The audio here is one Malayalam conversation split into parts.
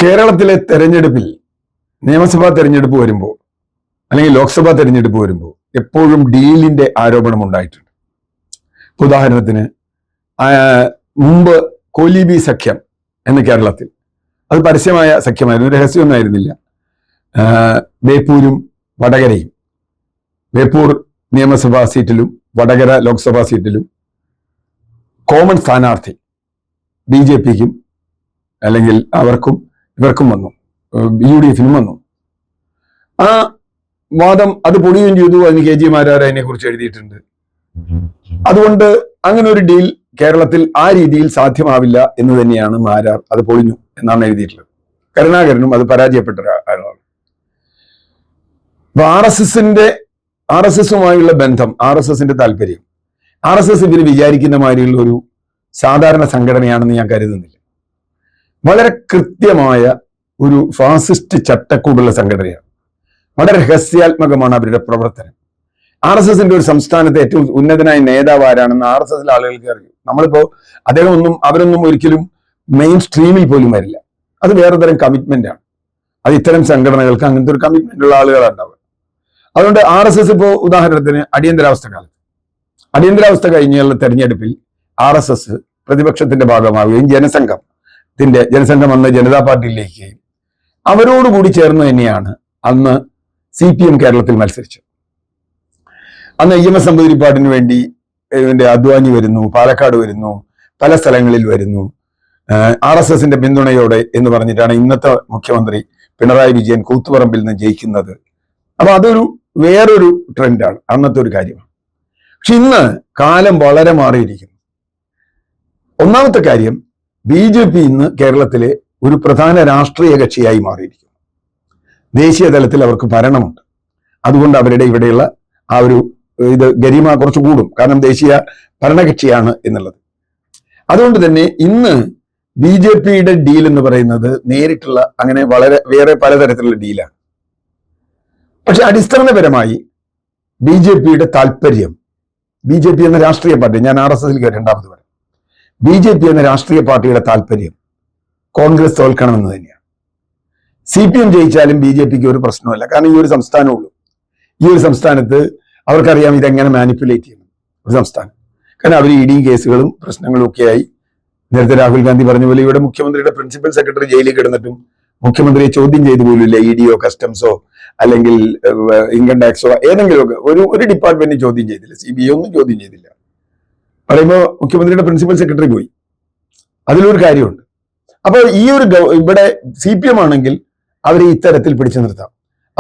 കേരളത്തിലെ തെരഞ്ഞെടുപ്പിൽ നിയമസഭാ തെരഞ്ഞെടുപ്പ് വരുമ്പോൾ അല്ലെങ്കിൽ ലോക്സഭാ തെരഞ്ഞെടുപ്പ് വരുമ്പോൾ എപ്പോഴും ഡീലിന്റെ ആരോപണം ഉണ്ടായിട്ടുണ്ട്. ഉദാഹരണത്തിന് മുമ്പ് കോലീബി സഖ്യം എന്ന് കേരളത്തിൽ അത് പരസ്യമായ സഖ്യമായിരുന്നു, രഹസ്യമൊന്നും ആയിരുന്നില്ല. ബേപ്പൂരും വടകരയും, ബേപ്പൂർ നിയമസഭാ സീറ്റിലും വടകര ലോക്സഭാ സീറ്റിലും കോമൺ സ്ഥാനാർത്ഥി BJPക്കും അല്ലെങ്കിൽ അവർക്കും ഇവർക്കും വന്നു, UDFനും വന്നു. ആ വാദം അത് പൊളിയുകയും ചെയ്തു. അതിന് KG മാരാർ അതിനെ കുറിച്ച് എഴുതിയിട്ടുണ്ട്. അതുകൊണ്ട് അങ്ങനെ ഒരു ഡീൽ കേരളത്തിൽ ആ രീതിയിൽ സാധ്യമാവില്ല എന്ന് തന്നെയാണ് മാരാർ, അത് പൊളിഞ്ഞു എന്നാണ് എഴുതിയിട്ടുള്ളത്. കരുണാകരനും അത് പരാജയപ്പെട്ട ഒരാളാണ്. അപ്പൊ RSSുമായുള്ള ബന്ധം, RSSന്റെ താല്പര്യം, RSS ഇതിന് വിചാരിക്കുന്ന മാതിരിയുള്ള ഒരു സാധാരണ സംഘടനയാണെന്ന് ഞാൻ കരുതുന്നില്ല. വളരെ കൃത്യമായ ഒരു ഫാസിസ്റ്റ് ചട്ടക്കൂടുള്ള സംഘടനയാണ്. വളരെ രഹസ്യാത്മകമാണ് അവരുടെ പ്രവർത്തനം. RSSന്റെ ഒരു സംസ്ഥാനത്തെ ഏറ്റവും ഉന്നതനായ നേതാവ് ആരാണെന്ന് RSSലെ ആളുകൾക്ക് അറിയും. നമ്മളിപ്പോ അവരൊന്നും ഒരിക്കലും മെയിൻ സ്ട്രീമിൽ പോലും വരില്ല. അത് വേറെ തരം കമ്മിറ്റ്മെന്റ് ആണ്. അത് ഇത്തരം സംഘടനകൾക്ക് അങ്ങനത്തെ ഒരു കമ്മിറ്റ്മെന്റ് ഉള്ള ആളുകളാണ് ഉണ്ടാവുക. അതുകൊണ്ട് RSS ഇപ്പോ ഉദാഹരണത്തിന് അടിയന്തരാവസ്ഥ കാലത്ത്, അടിയന്തരാവസ്ഥ കഴിഞ്ഞുള്ള തെരഞ്ഞെടുപ്പിൽ RSS പ്രതിപക്ഷത്തിന്റെ ഭാഗമാവുകയും ജനസംഘം അന്ന് ജനതാ പാർട്ടിയിലേക്ക് അവരോടുകൂടി ചേർന്ന് തന്നെയാണ് അന്ന് CPM കേരളത്തിൽ മത്സരിച്ചത്. അന്ന് EMS നമ്പൂതിരിപ്പാടിന് വേണ്ടി അദ്വാനി വരുന്നു, പാലക്കാട് വരുന്നു, പല സ്ഥലങ്ങളിൽ വരുന്നു, RSSന്റെ പിന്തുണയോടെ എന്ന് പറഞ്ഞിട്ടാണ് ഇന്നത്തെ മുഖ്യമന്ത്രി പിണറായി വിജയൻ കൂത്തുപറമ്പിൽ നിന്ന് ജയിക്കുന്നത്. അപ്പൊ അതൊരു വേറൊരു ട്രെൻഡാണ്, അന്നത്തെ ഒരു കാര്യമാണ്. പക്ഷെ ഇന്ന് കാലം വളരെ മാറിയിരിക്കുന്നു. ഒന്നാമത്തെ കാര്യം, BJP ഇന്ന് കേരളത്തിലെ ഒരു പ്രധാന രാഷ്ട്രീയ കക്ഷിയായി മാറിയിരിക്കുന്നു. ദേശീയ തലത്തിൽ അവർക്ക് ഭരണമുണ്ട്. അതുകൊണ്ട് അവരുടെ ഇവിടെയുള്ള ആ ഒരു ഗരിമ കുറച്ച് കൂടും, കാരണം ദേശീയ ഭരണകക്ഷിയാണ് എന്നുള്ളത്. അതുകൊണ്ട് തന്നെ ഇന്ന് BJPയുടെ ഡീൽ എന്ന് പറയുന്നത് നേരിട്ടുള്ള അങ്ങനെ വേറെ പലതരത്തിലുള്ള ഡീലാണ്. പക്ഷെ അടിസ്ഥാനപരമായി BJPയുടെ താല്പര്യം, BJP എന്ന രാഷ്ട്രീയ പാർട്ടി, ഞാൻ RSSലേക്ക് രണ്ടാമത് പറയാം, BJP എന്ന രാഷ്ട്രീയ പാർട്ടിയുടെ താല്പര്യം കോൺഗ്രസ് തോൽക്കണമെന്ന് തന്നെയാണ്. CPM ജയിച്ചാലും BJPക്ക് ഒരു പ്രശ്നമല്ല, കാരണം ഈ ഒരു സംസ്ഥാനമുള്ളൂ. ഈ ഒരു സംസ്ഥാനത്ത് അവർക്കറിയാം ഇതെങ്ങനെ മാനിപ്പുലേറ്റ് ചെയ്യണം ഒരു സംസ്ഥാനം. കാരണം അവർ ED കേസുകളും പ്രശ്നങ്ങളും ഒക്കെയായി, നേരത്തെ രാഹുൽ ഗാന്ധി പറഞ്ഞ പോലെ ഇവിടെ മുഖ്യമന്ത്രിയുടെ പ്രിൻസിപ്പൽ സെക്രട്ടറി ജയിലിൽ കിടന്നിട്ടും മുഖ്യമന്ത്രിയെ ചോദ്യം ചെയ്തു പോലുമില്ല. EDയോ കസ്റ്റംസോ അല്ലെങ്കിൽ ഇൻകം ടാക്സോ ഏതെങ്കിലും ഒക്കെ ഒരു ഡിപ്പാർട്ട്മെന്റിനെ ചോദ്യം ചെയ്തില്ല, CBI ഒന്നും ചോദ്യം ചെയ്തില്ല. പറയുമ്പോൾ മുഖ്യമന്ത്രിയുടെ പ്രിൻസിപ്പൽ സെക്രട്ടറി പോയി. അതിലൊരു കാര്യമുണ്ട്. അപ്പോൾ ഈ ഒരു ഇവിടെ CPM ആണെങ്കിൽ അവരെ ഇത്തരത്തിൽ പിടിച്ചു നിർത്താം.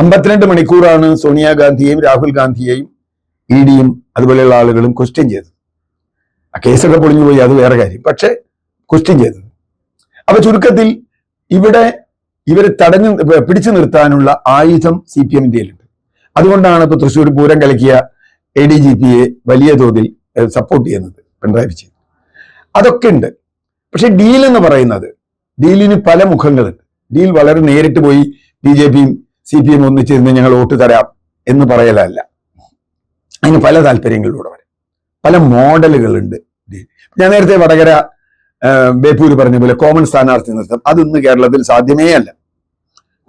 52 മണിക്കൂറാണ് സോണിയാഗാന്ധിയെയും രാഹുൽ ഗാന്ധിയെയും EDയും അതുപോലെയുള്ള ആളുകളും ക്വസ്റ്റ്യൻ ചെയ്തത്. ആ കേസൊക്കെ പൊളിഞ്ഞു പോയി, അത് വേറെ കാര്യം. പക്ഷെ ക്വസ്റ്റ്യൻ ചെയ്തത്. അപ്പൊ ചുരുക്കത്തിൽ ഇവിടെ ഇവരെ പിടിച്ചു നിർത്താനുള്ള ആയുധം CPMന്റെ. അതുകൊണ്ടാണ് ഇപ്പൊ തൃശ്ശൂർ പൂരം കലക്കിയ ADGPയെ വലിയ തോതിൽ സപ്പോർട്ട് ചെയ്യുന്നത് പിണറായി വിജയൻ. അതൊക്കെ ഉണ്ട്. പക്ഷെ ഡീൽ എന്ന് പറയുന്നത്, ഡീലിന് പല മുഖങ്ങളുണ്ട്. ഡീൽ വളരെ നേരിട്ട് പോയി BJPയും CPM ഒന്നിച്ചിരുന്ന് ഞങ്ങൾ വോട്ട് തരാം എന്ന് പറയലല്ല. അതിന് പല താല്പര്യങ്ങളിലൂടെ വരും, പല മോഡലുകളുണ്ട്. ഞാൻ നേരത്തെ വടകര ബേപ്പൂര് പറഞ്ഞ പോലെ കോമൺ സ്ഥാനാർത്ഥി നിർത്താം, അതൊന്ന് കേരളത്തിൽ സാധ്യമേ അല്ല.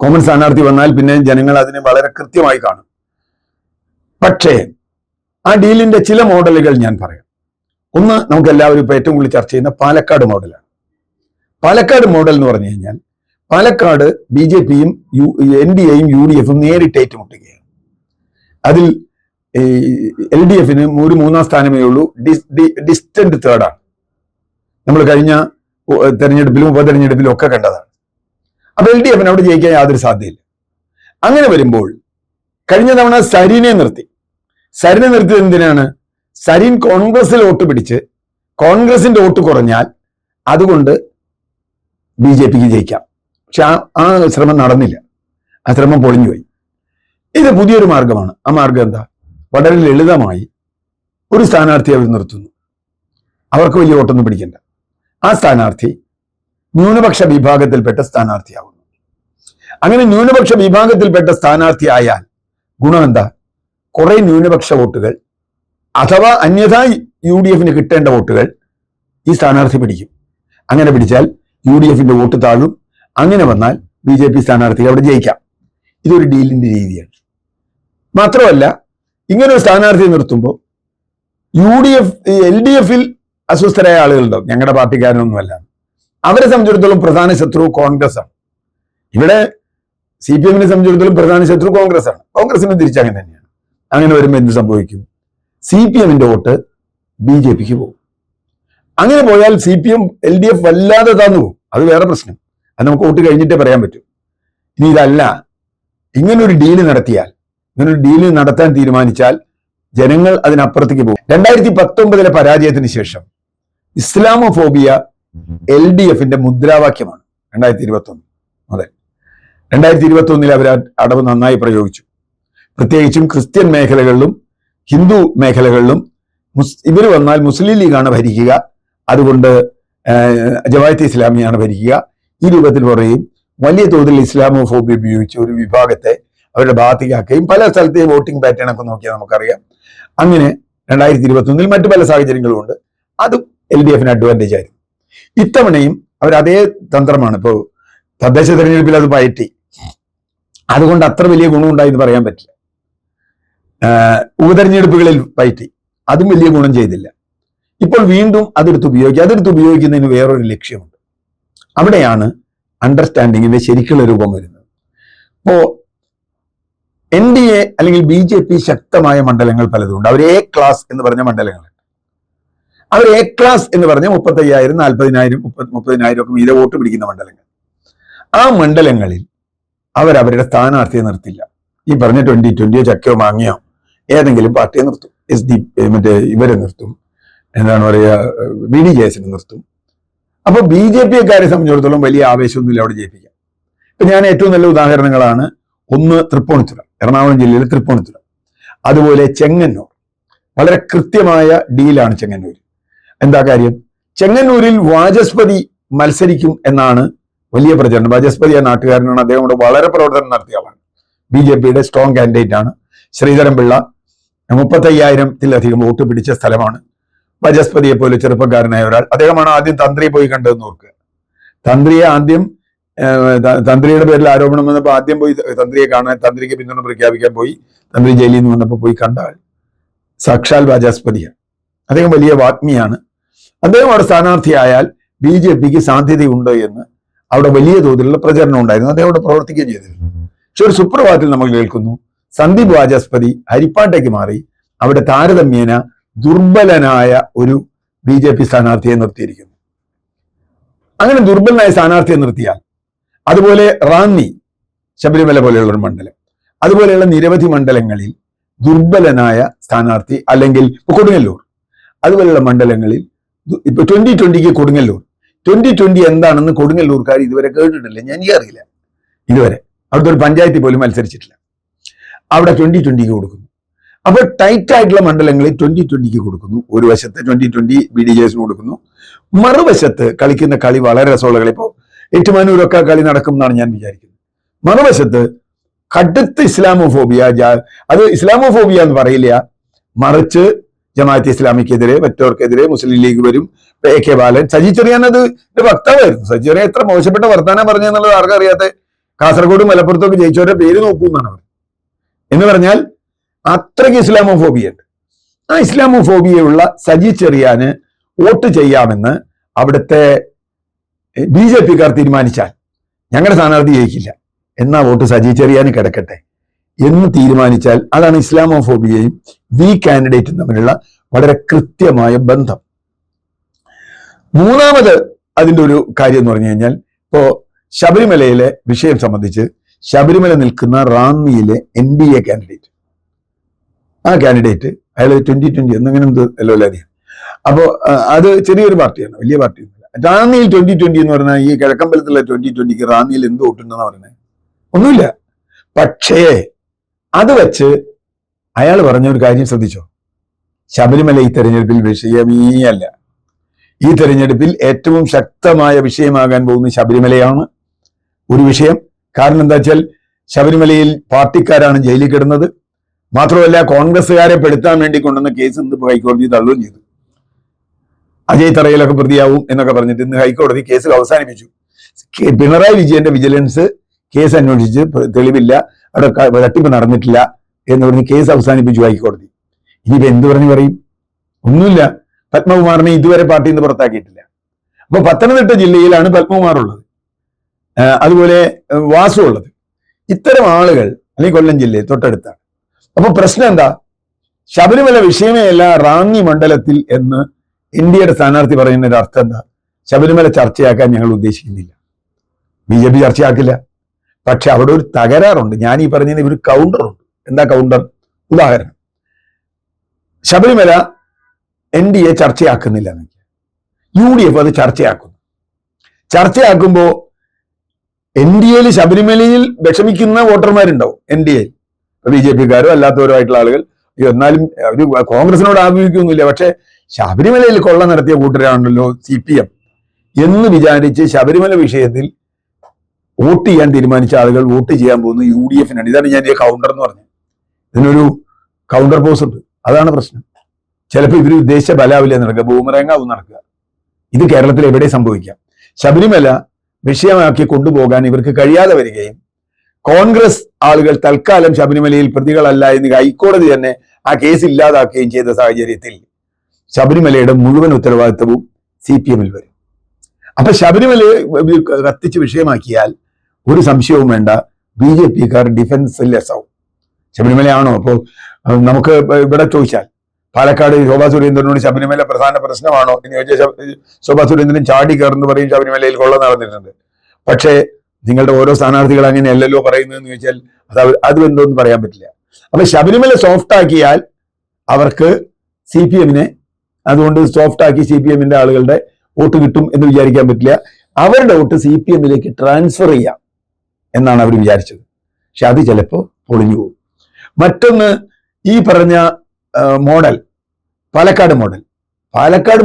കോമൺ സ്ഥാനാർത്ഥി വന്നാൽ പിന്നെ ജനങ്ങൾ അതിനെ വളരെ കൃത്യമായി കാണും. പക്ഷേ ആ ഡീലിന്റെ ചില മോഡലുകൾ ഞാൻ പറയാം. ഒന്ന്, നമുക്ക് എല്ലാവരും ഇപ്പൊ ഏറ്റവും കൂടുതൽ ചർച്ച ചെയ്യുന്ന പാലക്കാട് മോഡലാണ്. പാലക്കാട് മോഡൽ എന്ന് പറഞ്ഞു കഴിഞ്ഞാൽ പാലക്കാട് BJPയും NDAയും UDFും നേരിട്ട് ഏറ്റുമുട്ടുകയാണ്. അതിൽ LDFന് മൂന്നാം സ്ഥാനമേ ഉള്ളൂ, ഡിസ്റ്റന്റ് തേർഡാണ്. നമ്മൾ കഴിഞ്ഞ തെരഞ്ഞെടുപ്പിലും ഉപതെരഞ്ഞെടുപ്പിലും ഒക്കെ കണ്ടതാണ്. അപ്പൊ LDFന് അവിടെ ജയിക്കാൻ യാതൊരു സാധ്യതയില്ല. അങ്ങനെ വരുമ്പോൾ കഴിഞ്ഞ തവണ സരിനെ നിർത്തിയത് എന്തിനാണ്? സരിൻ കോൺഗ്രസിൽ വോട്ട് പിടിച്ച് കോൺഗ്രസിന്റെ വോട്ട് കുറഞ്ഞാൽ അതുകൊണ്ട് BJPക്ക് ജയിക്കാം. പക്ഷെ ആ ശ്രമം നടന്നില്ല, ആ ശ്രമം പൊളിഞ്ഞുപോയി. ഇത് പുതിയൊരു മാർഗമാണ്. ആ മാർഗം എന്താ? വളരെ ലളിതമായി ഒരു സ്ഥാനാർത്ഥി അവർ നിർത്തുന്നു, അവർക്ക് വലിയ വോട്ടൊന്നും പിടിക്കണ്ട. ആ സ്ഥാനാർത്ഥി ന്യൂനപക്ഷ വിഭാഗത്തിൽപ്പെട്ട സ്ഥാനാർത്ഥിയാവുന്നു. അങ്ങനെ ന്യൂനപക്ഷ വിഭാഗത്തിൽപ്പെട്ട സ്ഥാനാർത്ഥി ആയാൽ ഗുണം എന്താ? കുറെ ന്യൂനപക്ഷ വോട്ടുകൾ അഥവാ അന്യഥാ UDFന് കിട്ടേണ്ട വോട്ടുകൾ ഈ സ്ഥാനാർത്ഥി പിടിക്കും. അങ്ങനെ പിടിച്ചാൽ UDFന്റെ വോട്ട് താഴും. അങ്ങനെ വന്നാൽ BJP സ്ഥാനാർത്ഥികൾ അവിടെ ജയിക്കാം. ഇതൊരു ഡീലിന്റെ രീതിയാണ്. മാത്രമല്ല, ഇങ്ങനെ ഒരു സ്ഥാനാർത്ഥിയെ നിർത്തുമ്പോൾ LDF-ൽ അസ്വസ്ഥരായ ആളുകളുണ്ടാവും. ഞങ്ങളുടെ പാർട്ടിക്കാരനൊന്നുമല്ല. അവരെ സംബന്ധിച്ചിടത്തോളം പ്രധാന ശത്രു കോൺഗ്രസ് ആണ്. ഇവിടെ CPM-നെ സംബന്ധിച്ചിടത്തോളം പ്രധാന ശത്രു കോൺഗ്രസ് ആണ്. കോൺഗ്രസിന് തിരിച്ചങ്ങനെ തന്നെയാണ്. അങ്ങനെ വരുമ്പോൾ എന്ത് സംഭവിക്കും? CPM-ന്റെ വോട്ട് BJP-ക്ക് പോകും. അങ്ങനെ പോയാൽ CPM LDF വല്ലാതെ താന്നു പോകും. അത് വേറെ പ്രശ്നം. അത് നമുക്ക് വോട്ട് കഴിഞ്ഞിട്ടേ പറയാൻ പറ്റും. ഇനി ഇതല്ല, ഇങ്ങനൊരു ഡീല് നടത്താൻ തീരുമാനിച്ചാൽ ജനങ്ങൾ അതിനപ്പുറത്തേക്ക് പോകും. 2019 പരാജയത്തിന് ശേഷം ഇസ്ലാമോഫോബിയ LDF-ന്റെ മുദ്രാവാക്യമാണ് 2021 മുതൽ. 2021 അവർ അടവ് നന്നായി പ്രയോഗിച്ചു. പ്രത്യേകിച്ചും ക്രിസ്ത്യൻ മേഖലകളിലും ഹിന്ദു മേഖലകളിലും ഇവർ വന്നാൽ മുസ്ലിം ലീഗാണ് ഭരിക്കുക, അതുകൊണ്ട് ജമാഅത്തെ ഇസ്ലാമിയാണ് ഭരിക്കുക, ഈ രൂപത്തിൽ പറയും. വലിയ തോതിൽ ഇസ്ലാമോഫോബിയ ഉപയോഗിച്ച് ഒരു വിഭാഗത്തെ അവരുടെ ഭാഗത്തേക്കാക്കുകയും പല സ്ഥലത്തെയും വോട്ടിംഗ് പാറ്റേൺ ഒക്കെ നോക്കിയാൽ നമുക്കറിയാം. അങ്ങനെ 2021 മറ്റു പല സാഹചര്യങ്ങളും ഉണ്ട്. അതും LDF-ന് അഡ്വാൻറ്റേജ് ആയിരുന്നു. ഇത്തവണയും അവർ അതേ തന്ത്രമാണ്. ഇപ്പോൾ തദ്ദേശ തെരഞ്ഞെടുപ്പിൽ അത് പയറ്റി, അതുകൊണ്ട് അത്ര വലിയ ഗുണമുണ്ടായി എന്ന് പറയാൻ പറ്റില്ല. ഉപതെരഞ്ഞെടുപ്പുകളിൽ പയറ്റി, അതും വലിയ ഗുണം ചെയ്തില്ല. ഇപ്പോൾ വീണ്ടും അതെടുത്ത് ഉപയോഗിക്കുന്നതിന് വേറൊരു ലക്ഷ്യമുണ്ട്. അവിടെയാണ് അണ്ടർസ്റ്റാൻഡിങ്ങിന്റെ ശരിക്കുള്ള രൂപം വരുന്നത്. ഇപ്പോ NDA അല്ലെങ്കിൽ BJP ശക്തമായ മണ്ഡലങ്ങൾ പലതുണ്ട്. അവർ A ക്ലാസ് എന്ന് പറഞ്ഞ മണ്ഡലങ്ങളുണ്ട്. അവർ A ക്ലാസ് എന്ന് പറഞ്ഞ 35,000, 40,000, 30,000 ഒക്കെ മീതെ വോട്ട് പിടിക്കുന്ന മണ്ഡലങ്ങൾ. ആ മണ്ഡലങ്ങളിൽ അവരവരുടെ സ്ഥാനാർത്ഥിയെ നിർത്തില്ല. ഈ പറഞ്ഞ 2020 ചക്കയോ മാങ്ങിയോ ഏതെങ്കിലും പാർട്ടിയെ നിർത്തും. ഇവരെ നിർത്തും, എന്താണ് പറയുക, BDJS-നെ നിർത്തും. അപ്പൊ BJP-ക്കാരെ സംബന്ധിച്ചിടത്തോളം വലിയ ആവേശമൊന്നുമില്ല അവിടെ ജയിപ്പിക്കാം. ഇപ്പൊ ഞാൻ ഏറ്റവും നല്ല ഉദാഹരണങ്ങളാണ്. ഒന്ന് തൃപ്പൂണിത്തുറ, എറണാകുളം ജില്ലയിലെ തൃപ്പൂണിത്തുറ. അതുപോലെ ചെങ്ങന്നൂർ. വളരെ കൃത്യമായ ഡീലാണ് ചെങ്ങന്നൂർ. എന്താ കാര്യം? ചെങ്ങന്നൂരിൽ വാചസ്പതി മത്സരിക്കും എന്നാണ് വലിയ പ്രചരണം. വാചസ്പതി ആ നാട്ടുകാരനാണ്. അദ്ദേഹം ഇവിടെ വളരെ പ്രവർത്തനം നടത്തിയ ആളാണ്. BJP-യുടെ സ്ട്രോങ് കാൻഡിഡേറ്റ് ആണ്. ശ്രീധരൻപിള്ള 35,000-ത്തിലധികം വോട്ട് പിടിച്ച സ്ഥലമാണ്. വാചസ്പതിയെ പോലെ ചെറുപ്പക്കാരനായ ഒരാൾ. അദ്ദേഹമാണ് ആദ്യം തന്ത്രിയെ പോയി കണ്ടതെന്ന് ഓർക്കുക. തന്ത്രിയുടെ പേരിൽ ആരോപണം വന്നപ്പോൾ ആദ്യം പോയി തന്ത്രിയെ കാണാൻ, തന്ത്രിക്ക് പിന്തുണ പ്രഖ്യാപിക്കാൻ പോയി. തന്ത്രി ജയിലിൽ നിന്ന് വന്നപ്പോൾ പോയി കണ്ട ആൾ സാക്ഷാൽ വാചസ്പതിയാണ്. അദ്ദേഹം വലിയ വാഗ്മിയാണ്. അദ്ദേഹം അവിടെ സ്ഥാനാർത്ഥിയായാൽ BJP-ക്ക് സാധ്യതയുണ്ട് എന്ന് അവിടെ വലിയ തോതിലുള്ള പ്രചരണം ഉണ്ടായിരുന്നു. അദ്ദേഹം അവിടെ പ്രവർത്തിക്കുകയും ചെയ്തിരുന്നു. പക്ഷെ ഒരു സുപ്രഭാതത്തിൽ നമ്മൾ കേൾക്കുന്നു സന്ദീപ് വാചസ്പതി ഹരിപ്പാട്ടേക്ക് മാറി അവിടെ താരതമ്യേന ദുർബലനായ ഒരു BJP സ്ഥാനാർത്ഥിയെ നിർത്തിയിരിക്കുന്നു. അങ്ങനെ ദുർബലനായ സ്ഥാനാർത്ഥിയെ നിർത്തിയാൽ, അതുപോലെ റാന്നി, ശബരിമല പോലെയുള്ള ഒരു മണ്ഡലം, അതുപോലെയുള്ള നിരവധി മണ്ഡലങ്ങളിൽ ദുർബലനായ സ്ഥാനാർത്ഥി, അല്ലെങ്കിൽ കൊടുങ്ങല്ലൂർ, അതുപോലെയുള്ള മണ്ഡലങ്ങളിൽ ഇപ്പൊ 2020 കൊടുങ്ങല്ലൂർ, 2020 എന്താണെന്ന് കൊടുങ്ങല്ലൂർക്കാർ ഇതുവരെ കേട്ടിട്ടില്ല. എനിക്കറിയില്ല. ഇതുവരെ അവിടുത്തെ ഒരു പഞ്ചായത്തിൽ പോലും മത്സരിച്ചിട്ടില്ല. അവിടെ 2020 കൊടുക്കുന്നു. അപ്പൊ ടൈറ്റ് ആയിട്ടുള്ള മണ്ഡലങ്ങളിൽ 2020 കൊടുക്കുന്നു. ഒരു വശത്ത് 2020 BDJS കൊടുക്കുന്നു, മറുവശത്ത് കളിക്കുന്ന കളി വളരെ രസമുള്ള കളി. ഇപ്പോൾ ഏറ്റുമാനൂരൊക്കെ കളി നടക്കും എന്നാണ് ഞാൻ വിചാരിക്കുന്നത്. മറുവശത്ത് കടുത്ത ഇസ്ലാമോഫോബിയ. അത് ഇസ്ലാമോഫോബിയ എന്ന് പറയില്ല, മറിച്ച് ജമാഅത്തെ ഇസ്ലാമിക്കെതിരെ, മറ്റവർക്കെതിരെ മുസ്ലിം ലീഗ് വരും. AK ബാലൻ, സജി ചെറിയാൻ അത് വക്താവായിരുന്നു. സജി ചെറിയാൻ എത്ര മോശപ്പെട്ട വർത്താനം പറഞ്ഞെന്നുള്ളത് ആർക്കും അറിയാത്ത, കാസർഗോഡ് മലപ്പുറത്തൊക്കെ ജയിച്ചവരുടെ പേര് നോക്കൂ എന്നാണ് അവർ. എന്ന് പറഞ്ഞാൽ അത്രയ്ക്ക് ഇസ്ലാമോഫോബിയ ഉണ്ട്. ആ ഇസ്ലാമോഫോബിയയുള്ള സജി ചെറിയാന് വോട്ട് ചെയ്യാമെന്ന് അവിടുത്തെ BJP-ക്കാർ തീരുമാനിച്ചാൽ ഞങ്ങളുടെ സ്ഥാനാർത്ഥി ജയിക്കില്ല, എന്നാ വോട്ട് സജി ചെറിയാന് കിടക്കട്ടെ എന്ന് തീരുമാനിച്ചാൽ അതാണ് ഇസ്ലാമോഫോബിയയും കാൻഡിഡേറ്റും തമ്മിലുള്ള വളരെ കൃത്യമായ ബന്ധം. മൂന്നാമത് അതിൻ്റെ ഒരു കാര്യം എന്ന് പറഞ്ഞു കഴിഞ്ഞാൽ, ഇപ്പോ ശബരിമലയിലെ വിഷയം സംബന്ധിച്ച് ശബരിമല നിൽക്കുന്ന റാന്നിയിലെ NDA കാൻഡിഡേറ്റ്, ആ കാൻഡിഡേറ്റ് അയാൾ 2020 എന്നങ്ങനെ എന്തോ അധികം. അപ്പോൾ അത് ചെറിയൊരു പാർട്ടിയാണ്, വലിയ പാർട്ടിയൊന്നുമില്ല. റാന്നിയിൽ 2020 എന്ന് പറഞ്ഞാൽ ഈ കിഴക്കമ്പലത്തിലെ 2020ക്ക് റാന്നിയിൽ എന്ത് വോട്ടുണ്ടെന്ന് പറയുന്നത് ഒന്നുമില്ല. പക്ഷേ അത് വെച്ച് അയാൾ പറഞ്ഞ ഒരു കാര്യം ശ്രദ്ധിച്ചോ? ശബരിമല ഈ തെരഞ്ഞെടുപ്പിൽ വിഷയമേ അല്ല. ഈ തെരഞ്ഞെടുപ്പിൽ ഏറ്റവും ശക്തമായ വിഷയമാകാൻ പോകുന്ന ശബരിമലയാണ് ഒരു വിഷയം. കാരണം എന്താ വെച്ചാൽ ശബരിമലയിൽ പാർട്ടിക്കാരാണ് ജയിലിൽ കിടന്നത്. മാത്രമല്ല, കോൺഗ്രസ്സുകാരെ പെടുത്താൻ വേണ്ടി കൊണ്ടുവന്ന കേസ് ഇന്ന് ഹൈക്കോടതി തള്ളുകയും ചെയ്തു. അജയ് തറയിലൊക്കെ പ്രതിയാവും എന്നൊക്കെ പറഞ്ഞിട്ട് ഇന്ന് ഹൈക്കോടതി കേസ് അവസാനിപ്പിച്ചു. പിണറായി വിജയന്റെ വിജിലൻസ് കേസ് അന്വേഷിച്ച് തെളിവില്ല, അവിടെ തട്ടിപ്പ് നടന്നിട്ടില്ല എന്ന് പറഞ്ഞ് കേസ് അവസാനിപ്പിച്ചു ഹൈക്കോടതി. ഇനിയിപ്പോ എന്ത് പറഞ്ഞു പറയും? ഒന്നുമില്ല. പത്മകുമാറിനെ ഇതുവരെ പാർട്ടിയിൽ നിന്ന് പുറത്താക്കിയിട്ടില്ല. അപ്പൊ പത്തനംതിട്ട ജില്ലയിലാണ് പത്മകുമാർ ഉള്ളത്, അതുപോലെ വാസു ഉള്ളത്. ഇത്തരം ആളുകൾ അല്ലെങ്കിൽ കൊല്ലം ജില്ലയിൽ തൊട്ടടുത്താണ്. അപ്പൊ പ്രശ്നം എന്താ? ശബരിമല വിഷയമേ അല്ല റാന്നി മണ്ഡലത്തിൽ എന്ന് ഇന്ത്യയുടെ സ്ഥാനാർത്ഥി പറയുന്നതിന്റെ അർത്ഥം എന്താ? ശബരിമല ചർച്ചയാക്കാൻ ഞങ്ങൾ ഉദ്ദേശിക്കുന്നില്ല. BJP ചർച്ചയാക്കില്ല. പക്ഷെ അവിടെ ഒരു തകരാറുണ്ട്. ഞാൻ ഈ പറഞ്ഞതിന് ഒരു കൗണ്ടറുണ്ട്. എന്താ കൗണ്ടർ? ഉദാഹരണം, ശബരിമല NDA ചർച്ചയാക്കുന്നില്ല, UDF അത് ചർച്ചയാക്കുന്നു. ചർച്ചയാക്കുമ്പോ NDAയിൽ ശബരിമലയിൽ വിഷമിക്കുന്ന വോട്ടർമാരുണ്ടാവും. NDAയിൽ BJPക്കാരോ അല്ലാത്തവരോ ആയിട്ടുള്ള ആളുകൾ. എന്നാലും ഒരു കോൺഗ്രസിനോട് ആഭിമുഖ്യമൊന്നുമില്ല, പക്ഷെ ശബരിമലയിൽ കൊള്ള നടത്തിയ കൂട്ടരാണല്ലോ CPM എന്ന് വിചാരിച്ച് ശബരിമല വിഷയത്തിൽ വോട്ട് ചെയ്യാൻ തീരുമാനിച്ച ആളുകൾ വോട്ട് ചെയ്യാൻ പോകുന്നത് UDFനാണ്. ഇതാണ് ഞാൻ ഈ കൗണ്ടർ എന്ന് പറഞ്ഞത്. ഇതിനൊരു കൗണ്ടർ പോസ് ഉണ്ട്. അതാണ് പ്രശ്നം. ചിലപ്പോൾ ഇവർ ഉദ്ദേശിച്ച ബലാവില്ല നടക്കുക, ബൂമറേങ്ങാവും നടക്കുക. ഇത് കേരളത്തിൽ എവിടെ സംഭവിക്കാം. ശബരിമല വിഷയമാക്കി കൊണ്ടുപോകാൻ ഇവർക്ക് കഴിയാതെ വരികയും കോൺഗ്രസ് ആളുകൾ തൽക്കാലം ശബരിമലയിൽ പ്രതികളല്ല എന്ന് ഹൈക്കോടതി തന്നെ ആ കേസ് ഇല്ലാതാക്കുകയും ചെയ്ത സാഹചര്യത്തിൽ ശബരിമലയുടെ മുഴുവൻ ഉത്തരവാദിത്വവും CPMൽ വരും. അപ്പൊ ശബരിമല കത്തിച്ച് വിഷയമാക്കിയാൽ ഒരു സംശയവും വേണ്ട, BJPക്കാർ ഡിഫൻസ്ലെസ് ആവും. ശബരിമലയാണോ? അപ്പോൾ നമുക്ക് ഇവിടെ ചോദിച്ചാൽ പാലക്കാട് ശോഭാ സുരേന്ദ്രനോട് ശബരിമല പ്രധാന പ്രശ്നമാണോ എന്ന് ചോദിച്ചാൽ ശോഭാ സുരേന്ദ്രൻ ചാടി കയറുന്നു പറയും ശബരിമലയിൽ കൊള്ള നടന്നിട്ടുണ്ട്. പക്ഷേ നിങ്ങളുടെ ഓരോ സ്ഥാനാർത്ഥികൾ അങ്ങനെയല്ലല്ലോ പറയുന്നതെന്ന് ചോദിച്ചാൽ അത് എന്തോന്ന് പറയാൻ പറ്റില്ല. അപ്പൊ ശബരിമല സോഫ്റ്റ് ആക്കിയാൽ അവർക്ക് CPMനെ, അതുകൊണ്ട് സോഫ്റ്റ് ആക്കി CPMന്റെ ആളുകളുടെ വോട്ട് കിട്ടും എന്ന് വിചാരിക്കാൻ പറ്റില്ല. അവരുടെ വോട്ട് CPMലേക്ക് ട്രാൻസ്ഫർ ചെയ്യാം എന്നാണ് അവർ വിചാരിച്ചത്. പക്ഷെ അത് ചിലപ്പോൾ പൊളിഞ്ഞു പോകും. മറ്റൊന്ന്, ഈ പറഞ്ഞ മോഡൽ, പാലക്കാട്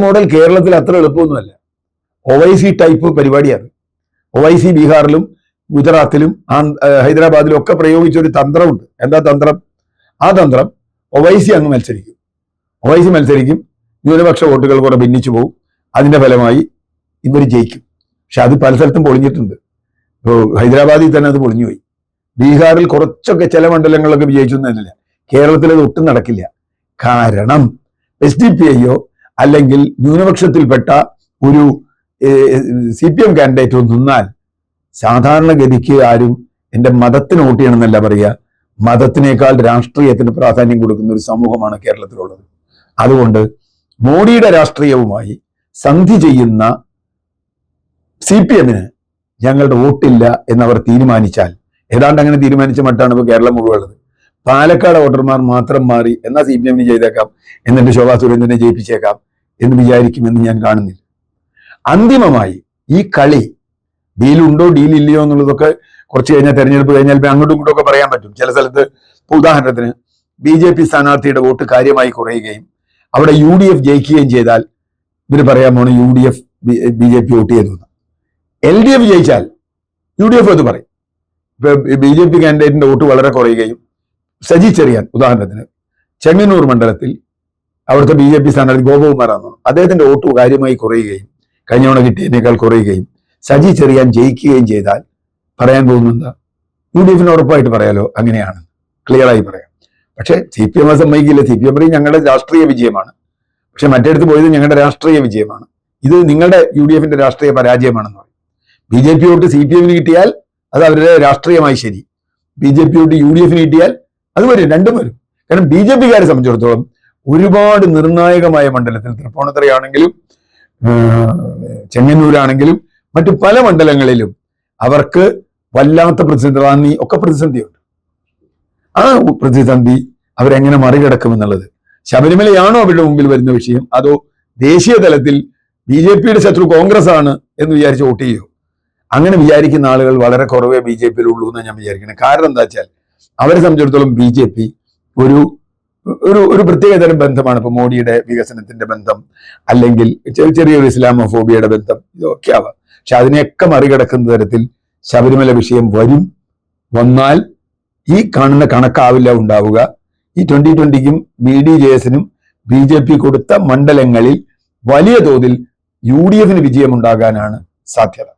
മോഡൽ കേരളത്തിൽ അത്ര എളുപ്പമൊന്നുമല്ല. OIC ടൈപ്പ് പരിപാടിയാണ്. OIC ബീഹാറിലും ഗുജറാത്തിലും ഹൈദരാബാദിലും ഒക്കെ പ്രയോഗിച്ച ഒരു തന്ത്രമുണ്ട്. എന്താ തന്ത്രം? ആ തന്ത്രം OIC അങ്ങ് മത്സരിക്കും, ന്യൂനപക്ഷ വോട്ടുകൾ കൂടെ ഭിന്നിച്ചു പോകും. അതിന്റെ ഫലമായി ഇവർ ജയിക്കും. പക്ഷെ അത് പല സ്ഥലത്തും പൊളിഞ്ഞിട്ടുണ്ട്. ഇപ്പോൾ ഹൈദരാബാദിൽ തന്നെ അത് പൊളിഞ്ഞുപോയി. ബീഹാറിൽ കുറച്ചൊക്കെ ചില മണ്ഡലങ്ങളിലൊക്കെ വിജയിച്ചൊന്നുമില്ല. കേരളത്തിൽ അത് ഒട്ടും നടക്കില്ല. കാരണം SDPIയോ അല്ലെങ്കിൽ ന്യൂനപക്ഷത്തിൽപ്പെട്ട ഒരു CPM കാൻഡിഡേറ്റോ നിന്നാൽ സാധാരണഗതിക്ക് ആരും എൻ്റെ മതത്തിന് വോട്ട് ചെയ്യണമെന്നല്ല പറയുക, മതത്തിനേക്കാൾ രാഷ്ട്രീയത്തിന് പ്രാധാന്യം കൊടുക്കുന്ന ഒരു സമൂഹമാണ് കേരളത്തിലുള്ളത്. അതുകൊണ്ട് മോഡിയുടെ രാഷ്ട്രീയവുമായി സന്ധി ചെയ്യുന്ന CPMന് ഞങ്ങളുടെ വോട്ടില്ല എന്നവർ തീരുമാനിച്ചാൽ, ഏതാണ്ട് അങ്ങനെ തീരുമാനിച്ച മട്ടാണ് ഇപ്പോൾ കേരളം മുഴുവനുള്ളത്. പാലക്കാട് വോട്ടർമാർ മാത്രം മാറി എന്നാൽ CPMന് ചെയ്തേക്കാം, എന്നിട്ട് ശോഭാ സുരേന്ദ്രനെ ജയിപ്പിച്ചേക്കാം എന്ന് വിചാരിക്കുമെന്ന് ഞാൻ കാണുന്നില്ല. അന്തിമമായി ഈ കളി ഡീലുണ്ടോ ഡീലില്ലയോ എന്നുള്ളതൊക്കെ കുറച്ച് കഴിഞ്ഞാൽ, തെരഞ്ഞെടുപ്പ് കഴിഞ്ഞാൽ അങ്ങോട്ടും ഇങ്ങോട്ടും ഒക്കെ പറയാൻ പറ്റും. ചില സ്ഥലത്ത് ഉദാഹരണത്തിന് BJP സ്ഥാനാർത്ഥിയുടെ വോട്ട് കാര്യമായി കുറയുകയും അവിടെ UDF ജയിക്കുകയും ചെയ്താൽ ഇവർ പറയാൻ പോണ UDF BJP വോട്ട് ചെയ്തു. LDF ജയിച്ചാൽ UDF അത് പറയും. ഇപ്പൊ BJP കാൻഡിഡേറ്റിന്റെ വോട്ട് വളരെ കുറയുകയും സജി ചെറിയാൻ ഉദാഹരണത്തിന് ചെങ്ങന്നൂർ മണ്ഡലത്തിൽ അവിടുത്തെ BJP സ്ഥാനാർത്ഥി ഗോപകുമാറാണ്, അദ്ദേഹത്തിന്റെ വോട്ട് കാര്യമായി കുറയുകയും കഴിഞ്ഞ തവണ കിട്ടിയതിനേക്കാൾ കുറയുകയും സജി ചെറിയാൻ ജയിക്കുകയും ചെയ്താൽ പറയാൻ പോകുന്നത് UDFന് ഉറപ്പായിട്ട് പറയാലോ അങ്ങനെയാണ്, ക്ലിയറായി പറയാം. പക്ഷെ CPM സമ്മതിക്കില്ല. CPM പറയും ഞങ്ങളുടെ രാഷ്ട്രീയ വിജയമാണ്, പക്ഷെ മറ്റേടത്ത് പോയത് ഞങ്ങളുടെ രാഷ്ട്രീയ വിജയമാണ്, ഇത് നിങ്ങളുടെ UDFന്റെ രാഷ്ട്രീയ പരാജയമാണെന്ന് പറയും. BJP വോട്ട് CPMന് കിട്ടിയാൽ അത് അവരുടെ രാഷ്ട്രീയമായി ശരി, BJP വോട്ട് UDFന് കിട്ടിയാൽ അത് വരും, രണ്ടും വരും. കാരണം BJPക്കാരെ സംബന്ധിച്ചിടത്തോളം ഒരുപാട് നിർണായകമായ മണ്ഡലത്തിൽ, തൃപ്പൂണിത്തുറയാണെങ്കിലും ചെങ്ങന്നൂരാണെങ്കിലും മറ്റു പല മണ്ഡലങ്ങളിലും അവർക്ക് വല്ലാത്ത പ്രതിസന്ധിയുണ്ട്. ആ പ്രതിസന്ധി അവരെങ്ങനെ മറികടക്കുമെന്നുള്ളത്, ശബരിമലയാണോ അവരുടെ മുമ്പിൽ വരുന്ന വിഷയം, അതോ ദേശീയ തലത്തിൽ BJPയുടെ ശത്രു കോൺഗ്രസ് ആണ് എന്ന് വിചാരിച്ച് വോട്ട് ചെയ്യോ? അങ്ങനെ വിചാരിക്കുന്ന ആളുകൾ വളരെ കുറവേ BJPയിലുള്ളൂ എന്ന് ഞാൻ വിചാരിക്കുന്നത്. കാരണം എന്താ വെച്ചാൽ അവരെ സംബന്ധിച്ചിടത്തോളം BJP ഒരു ഒരു പ്രത്യേകതരം ബന്ധമാണ്. ഇപ്പൊ മോഡിയുടെ വികസനത്തിന്റെ ബന്ധം, അല്ലെങ്കിൽ ചെറിയൊരു ഇസ്ലാമോഫോബിയയുടെ ബന്ധം, ഇതൊക്കെ ആവാം. പക്ഷെ അതിനെയൊക്കെ മറികടക്കുന്ന തരത്തിൽ ശബരിമല വിഷയം വന്നാൽ ഈ കാണുന്ന കണക്കാവില്ല ഉണ്ടാവുക. ഈ 2020ക്കും BDJSനും BJP കൊടുത്ത മണ്ഡലങ്ങളിൽ വലിയ തോതിൽ UDFന് വിജയമുണ്ടാകാനാണ് സാധ്യത.